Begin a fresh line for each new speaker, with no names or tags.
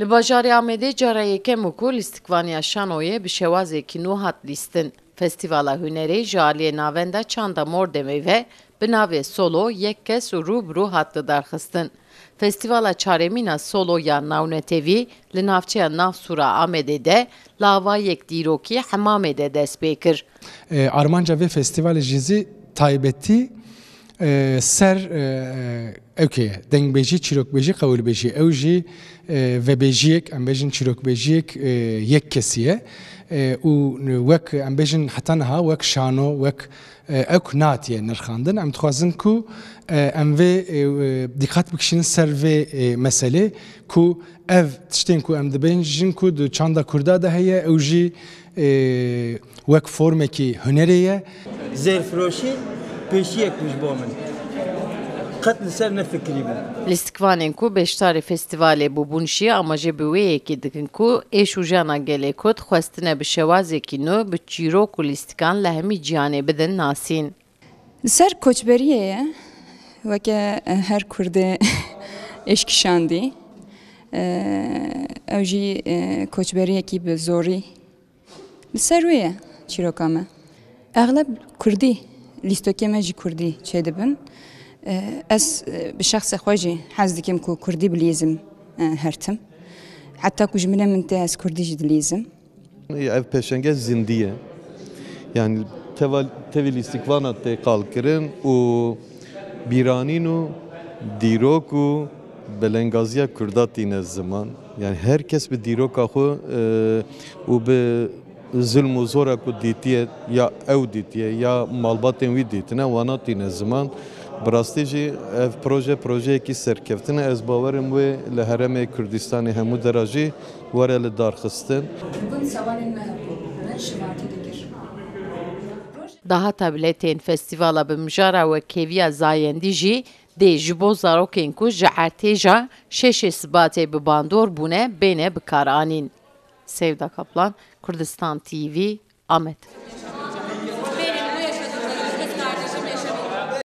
Li bajarê Amedê cara yekem ku lîstikvaniya şanoyê bi şewazekî nû hat lîstin. Festîvala Hunerê ji aliyê navenda Çanda Mordemê ve bi navê Solo yek kes rûbirû hat lidarxistin. Festîvala çaremîna Solo ya Nawnetewî li navçeya Navsûra Amedê de lavayek dîrokî Hemamê de dest pê kir.
Armanca ve festivalê jî taybetî ser evkeye dengbêjî çîrokbêjî qewilbêjî ew jî vebêjiyek em bêjin çîrokbêjiyek yek kesî ye û wek em bêjin heta niha wek şano wek ew natiye nirxandin em dixwazin ku em vê dîqat bikişînin ser vê meselê ku ev tiştên ku em dibêjin ku di çanda Kurda de heye ew jî wek formekî hunerê ye.
Zêrfiroşî pêşiyek bû ji bo min. Qet li ser nefikirî bû.
Lîstikvanên ku beşdarê festîvalê bûbûn jî ama jê bi wê yekê dikin ku êş û jiyana gelê Kurd xwestine bi şewazekî nû bi çîrok û lîstikan li hemî ciyanê bidin nasîn.
Li ser koçberiyê ye weke her Kurdê eşkişandî ew jî koçberiyekî bi zorî li ser wê ye çîroka me. Egleb Kurdî lîstokê me jî Kurdî çêdibin. Ez bi şexsê xwe jî hez dikim ku Kurdî bilîzim hertim. Heta ku ji min min tê ez Kurdî jî dilîzim.
Ev peşenge zindî ye. Yani tevî lîstikvana tê qalkirin û bîranîn û dîrok û belengaziya Kurda tîne ziman. Yani herkes bi dîroka xwe û bi zulm û zora ku dîtiye ya ew dîtiye ya malbatên wî dîtine wana tîne ziman. Bi rastî jî ev projeyekî serkeftin e ez bawerim wê li Herêmê Kurdistanê hemû dera jî were li darxistin.
Dahata biletên festîvala bi mijara wekêviya Zayendî jî dê ji bo zarokên ku ji ertêja şeşê Sibatê bi bandor bûne bêne bikaranîn. Sevda Kaplan, Kurdistan TV, Amed.